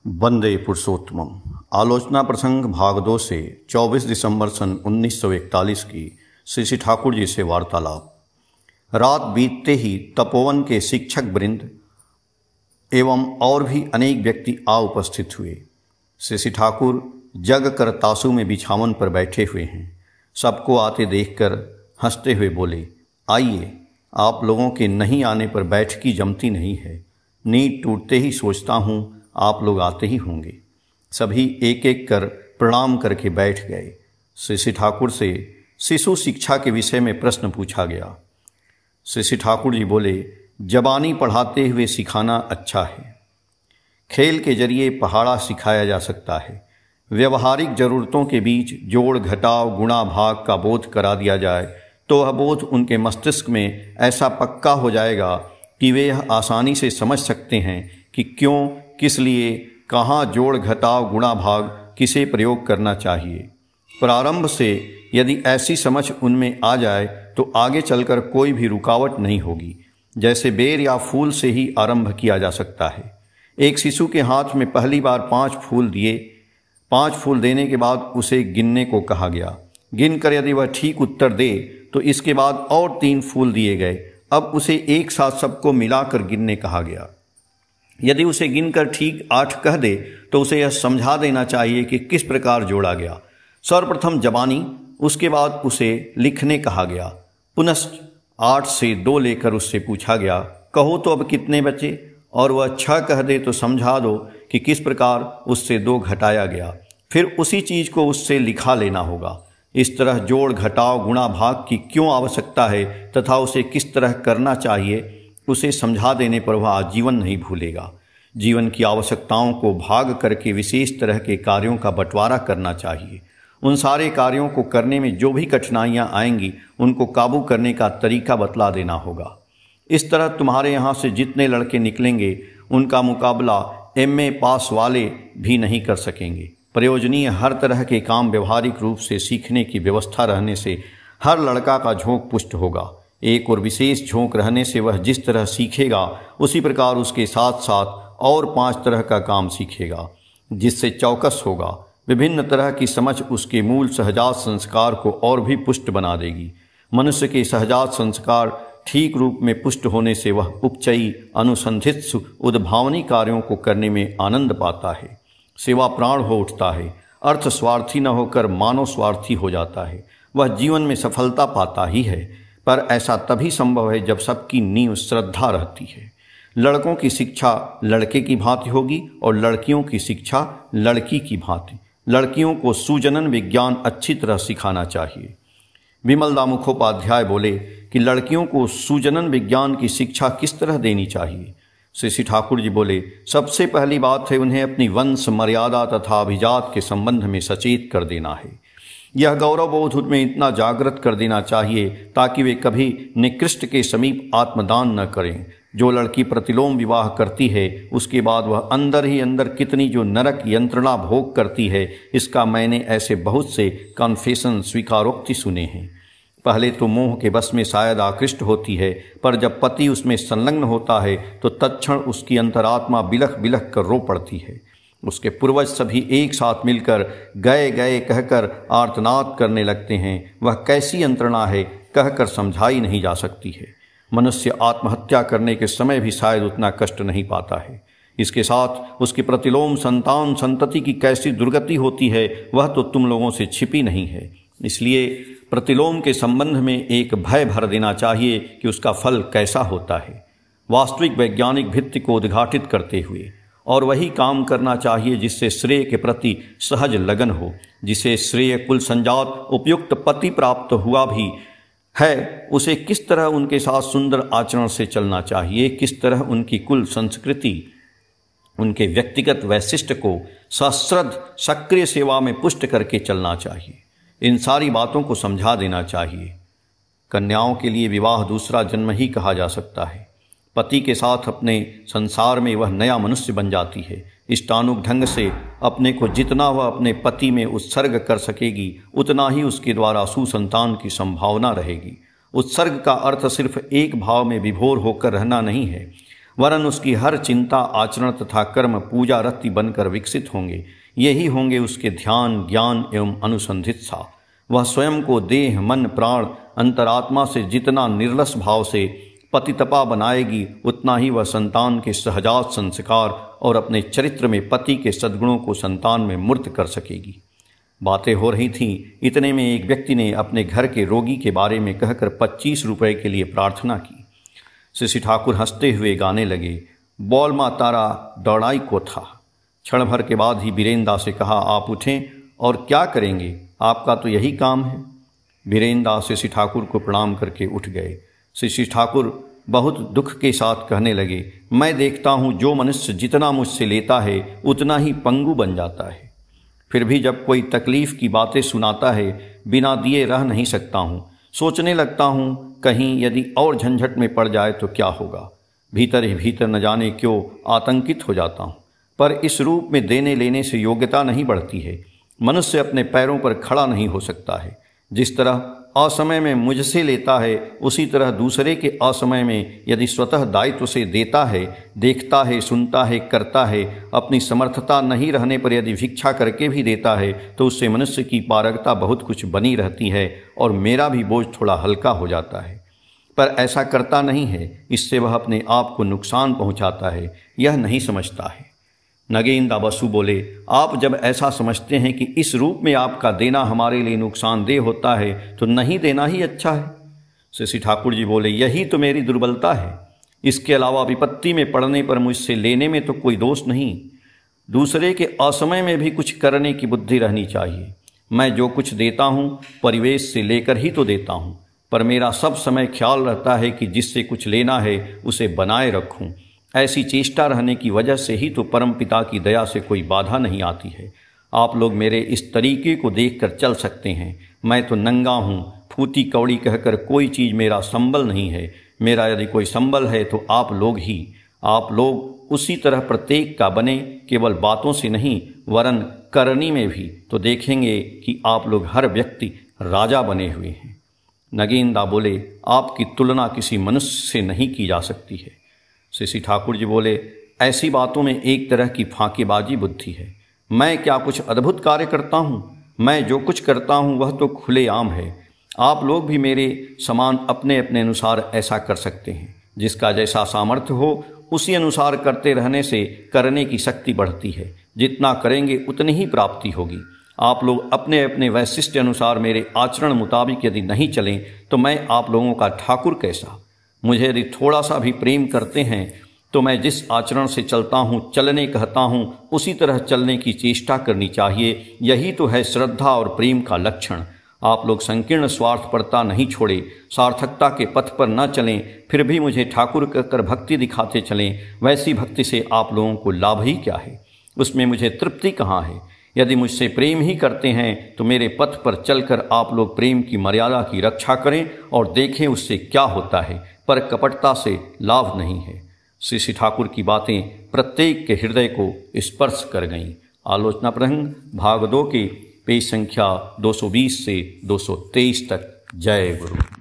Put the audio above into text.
वंदे पुरुषोत्तमम। आलोचना प्रसंग भाग 2 से 24 दिसंबर सन 1941 की श्री ठाकुर जी से वार्तालाप। रात बीतते ही तपोवन के शिक्षक वृंद एवं और भी अनेक व्यक्ति आ उपस्थित हुए। श्री ठाकुर जग कर तासु में बिछावन पर बैठे हुए हैं। सबको आते देखकर हंसते हुए बोले, आइए, आप लोगों के नहीं आने पर बैठकी जमती नहीं है। नींद टूटते ही सोचता हूँ आप लोग आते ही होंगे। सभी एक एक कर प्रणाम करके बैठ गए। श्री ठाकुर से शिशु शिक्षा के विषय में प्रश्न पूछा गया। श्री ठाकुर जी बोले, जबानी पढ़ाते हुए सिखाना अच्छा है। खेल के जरिए पहाड़ा सिखाया जा सकता है। व्यवहारिक जरूरतों के बीच जोड़ घटाव गुणा भाग का बोध करा दिया जाए तो वह बोध उनके मस्तिष्क में ऐसा पक्का हो जाएगा कि वे यह आसानी से समझ सकते हैं कि क्यों, किस लिए, कहाँ जोड़ घटाव गुणा भाग किसे प्रयोग करना चाहिए। प्रारंभ से यदि ऐसी समझ उनमें आ जाए तो आगे चलकर कोई भी रुकावट नहीं होगी। जैसे बेर या फूल से ही आरंभ किया जा सकता है। एक शिशु के हाथ में पहली बार 5 फूल दिए। 5 फूल देने के बाद उसे गिनने को कहा गया। गिनकर यदि वह ठीक उत्तर दे तो इसके बाद और 3 फूल दिए गए। अब उसे एक साथ सबको मिलाकर गिनने कहा गया। यदि उसे गिनकर ठीक 8 कह दे तो उसे यह समझा देना चाहिए कि किस प्रकार जोड़ा गया। सर्वप्रथम जबानी, उसके बाद उसे लिखने कहा गया। पुनश्च 8 से 2 लेकर उससे पूछा गया, कहो तो अब कितने बचे, और वह 6 कह दे तो समझा दो कि किस प्रकार उससे 2 घटाया गया। फिर उसी चीज़ को उससे लिखा लेना होगा। इस तरह जोड़ घटाव गुणा भाग की क्यों आवश्यकता है तथा उसे किस तरह करना चाहिए उसे समझा देने पर वह आजीवन नहीं भूलेगा। जीवन की आवश्यकताओं को भाग करके विशेष तरह के कार्यों का बंटवारा करना चाहिए। उन सारे कार्यों को करने में जो भी कठिनाइयाँ आएंगी उनको काबू करने का तरीका बतला देना होगा। इस तरह तुम्हारे यहाँ से जितने लड़के निकलेंगे उनका मुकाबला MA पास वाले भी नहीं कर सकेंगे। प्रयोजनीय हर तरह के काम व्यवहारिक रूप से सीखने की व्यवस्था रहने से हर लड़का का झोंक पुष्ट होगा। एक और विशेष झोंक रहने से वह जिस तरह सीखेगा उसी प्रकार उसके साथ साथ और 5 तरह का काम सीखेगा, जिससे चौकस होगा। विभिन्न तरह की समझ उसके मूल सहजात संस्कार को और भी पुष्ट बना देगी। मनुष्य के सहजात संस्कार ठीक रूप में पुष्ट होने से वह उपचयी अनुसंधित्सु उद्भावनी कार्यों को करने में आनंद पाता है। सेवा प्राण हो उठता है। अर्थ स्वार्थी न होकर मानव स्वार्थी हो जाता है। वह जीवन में सफलता पाता ही है, पर ऐसा तभी संभव है जब सबकी नींव श्रद्धा रहती है। लड़कों की शिक्षा लड़के की भांति होगी और लड़कियों की शिक्षा लड़की की भांति। लड़कियों को सुजनन विज्ञान अच्छी तरह सिखाना चाहिए। विमलदा मुखोपाध्याय बोले कि लड़कियों को सुजनन विज्ञान की शिक्षा किस तरह देनी चाहिए। श्री ठाकुर जी बोले, सबसे पहली बात है उन्हें अपनी वंश मर्यादा तथा अभिजात के संबंध में सचेत कर देना है। यह गौरवबोध उनमें इतना जागृत कर देना चाहिए ताकि वे कभी निकृष्ट के समीप आत्मदान न करें। जो लड़की प्रतिलोम विवाह करती है उसके बाद वह अंदर ही अंदर कितनी जो नरक यंत्रणा भोग करती है, इसका मैंने ऐसे बहुत से कन्फेशन स्वीकारोक्ति सुने हैं। पहले तो मोह के बस में शायद आकृष्ट होती है, पर जब पति उसमें संलग्न होता है तो तत्क्षण उसकी अंतरात्मा बिलख बिलख कर रो पड़ती है। उसके पूर्वज सभी एक साथ मिलकर गए गए कहकर आर्तनाद करने लगते हैं। वह कैसी यंत्रणा है कहकर समझाई नहीं जा सकती है। मनुष्य आत्महत्या करने के समय भी शायद उतना कष्ट नहीं पाता है। इसके साथ उसकी प्रतिलोम संतान संतति की कैसी दुर्गति होती है वह तो तुम लोगों से छिपी नहीं है। इसलिए प्रतिलोम के संबंध में एक भय भर देना चाहिए कि उसका फल कैसा होता है, वास्तविक वैज्ञानिक भित्ति को उद्घाटित करते हुए। और वही काम करना चाहिए जिससे श्रेय के प्रति सहज लगन हो। जिसे श्रेय कुल संजात उपयुक्त पति प्राप्त हुआ भी है, उसे किस तरह उनके साथ सुंदर आचरण से चलना चाहिए, किस तरह उनकी कुल संस्कृति उनके व्यक्तिगत वैशिष्ट्य को सश्रद्ध सक्रिय सेवा में पुष्ट करके चलना चाहिए। इन सारी बातों को समझा देना चाहिए। कन्याओं के लिए विवाह दूसरा जन्म ही कहा जा सकता है। पति के साथ अपने संसार में वह नया मनुष्य बन जाती है। इष्टानुग ढंग से अपने को जितना वह अपने पति में उत्सर्ग कर सकेगी उतना ही उसके द्वारा सुसंतान की संभावना रहेगी। उत्सर्ग का अर्थ सिर्फ एक भाव में विभोर होकर रहना नहीं है, वरन उसकी हर चिंता, आचरण तथा कर्म पूजा रति बनकर विकसित होंगे। यही होंगे उसके ध्यान, ज्ञान एवं अनुसंधित्सा। वह स्वयं को देह, मन, प्राण, अंतरात्मा से जितना निर्लस भाव से पतितपा बनाएगी, उतना ही वह संतान के सहजात संस्कार और अपने चरित्र में पति के सद्गुणों को संतान में मूर्त कर सकेगी। बातें हो रही थीं, इतने में एक व्यक्ति ने अपने घर के रोगी के बारे में कहकर 25 रुपए के लिए प्रार्थना की। श्री ठाकुर हंसते हुए गाने लगे, बोल माँ तारा दौड़ाई को था। क्षण भर के बाद ही बीरेंद्र दास से कहा, आप उठें और क्या करेंगे, आपका तो यही काम है। बीरेंद्र दास श्री ठाकुर को प्रणाम करके उठ गए। श्री ठाकुर बहुत दुख के साथ कहने लगे, मैं देखता हूँ जो मनुष्य जितना मुझसे लेता है उतना ही पंगु बन जाता है। फिर भी जब कोई तकलीफ की बातें सुनाता है, बिना दिए रह नहीं सकता हूँ। सोचने लगता हूँ कहीं यदि और झंझट में पड़ जाए तो क्या होगा। भीतर ही भीतर न जाने क्यों आतंकित हो जाता हूँ। पर इस रूप में देने लेने से योग्यता नहीं बढ़ती है। मनुष्य अपने पैरों पर खड़ा नहीं हो सकता है। जिस तरह असमय में मुझसे लेता है, उसी तरह दूसरे के असमय में यदि स्वतः दायित्व से देता है, देखता है, सुनता है, करता है, अपनी समर्थता नहीं रहने पर यदि भिक्षा करके भी देता है, तो उससे मनुष्य की पारगता बहुत कुछ बनी रहती है और मेरा भी बोझ थोड़ा हल्का हो जाता है। पर ऐसा करता नहीं है, इससे वह अपने आप को नुकसान पहुंचाता है, यह नहीं समझता है। नगेंद्र बसु बोले, आप जब ऐसा समझते हैं कि इस रूप में आपका देना हमारे लिए नुकसानदेह होता है, तो नहीं देना ही अच्छा है। श्री ठाकुर जी बोले, यही तो मेरी दुर्बलता है। इसके अलावा विपत्ति में पड़ने पर मुझसे लेने में तो कोई दोष नहीं। दूसरे के असमय में भी कुछ करने की बुद्धि रहनी चाहिए। मैं जो कुछ देता हूँ परिवेश से लेकर ही तो देता हूँ, पर मेरा सब समय ख्याल रहता है कि जिससे कुछ लेना है उसे बनाए रखूँ। ऐसी चेष्टा रहने की वजह से ही तो परम पिता की दया से कोई बाधा नहीं आती है। आप लोग मेरे इस तरीके को देखकर चल सकते हैं। मैं तो नंगा हूँ, फूटी कौड़ी कहकर कोई चीज़ मेरा संबल नहीं है। मेरा यदि कोई संबल है तो आप लोग ही। आप लोग उसी तरह प्रत्येक का बने, केवल बातों से नहीं वरन करनी में भी, तो देखेंगे कि आप लोग हर व्यक्ति राजा बने हुए हैं। नगेंद्र बोले, आपकी तुलना किसी मनुष्य से नहीं की जा सकती है। श्री ठाकुर जी बोले, ऐसी बातों में एक तरह की फांकेबाजी बुद्धि है। मैं क्या कुछ अद्भुत कार्य करता हूँ? मैं जो कुछ करता हूँ वह तो खुलेआम है। आप लोग भी मेरे समान अपने अपने अनुसार ऐसा कर सकते हैं। जिसका जैसा सामर्थ्य हो उसी अनुसार करते रहने से करने की शक्ति बढ़ती है। जितना करेंगे उतनी ही प्राप्ति होगी। आप लोग अपने अपने वैशिष्ट अनुसार मेरे आचरण मुताबिक यदि नहीं चलें तो मैं आप लोगों का ठाकुर कैसा? मुझे यदि थोड़ा सा भी प्रेम करते हैं तो मैं जिस आचरण से चलता हूँ, चलने कहता हूँ, उसी तरह चलने की चेष्टा करनी चाहिए। यही तो है श्रद्धा और प्रेम का लक्षण। आप लोग संकीर्ण स्वार्थपरता नहीं छोड़े, सार्थकता के पथ पर न चलें, फिर भी मुझे ठाकुर कहकर भक्ति दिखाते चलें। वैसी भक्ति से आप लोगों को लाभ ही क्या है? उसमें मुझे तृप्ति कहाँ है? यदि मुझसे प्रेम ही करते हैं तो मेरे पथ पर चलकर आप लोग प्रेम की मर्यादा की रक्षा करें और देखें उससे क्या होता है, पर कपटता से लाभ नहीं है। श्री ठाकुर की बातें प्रत्येक के हृदय को स्पर्श कर गईं। आलोचना प्रसंग भाग 2 के पेज संख्या 220 से 223 तक। जय गुरु।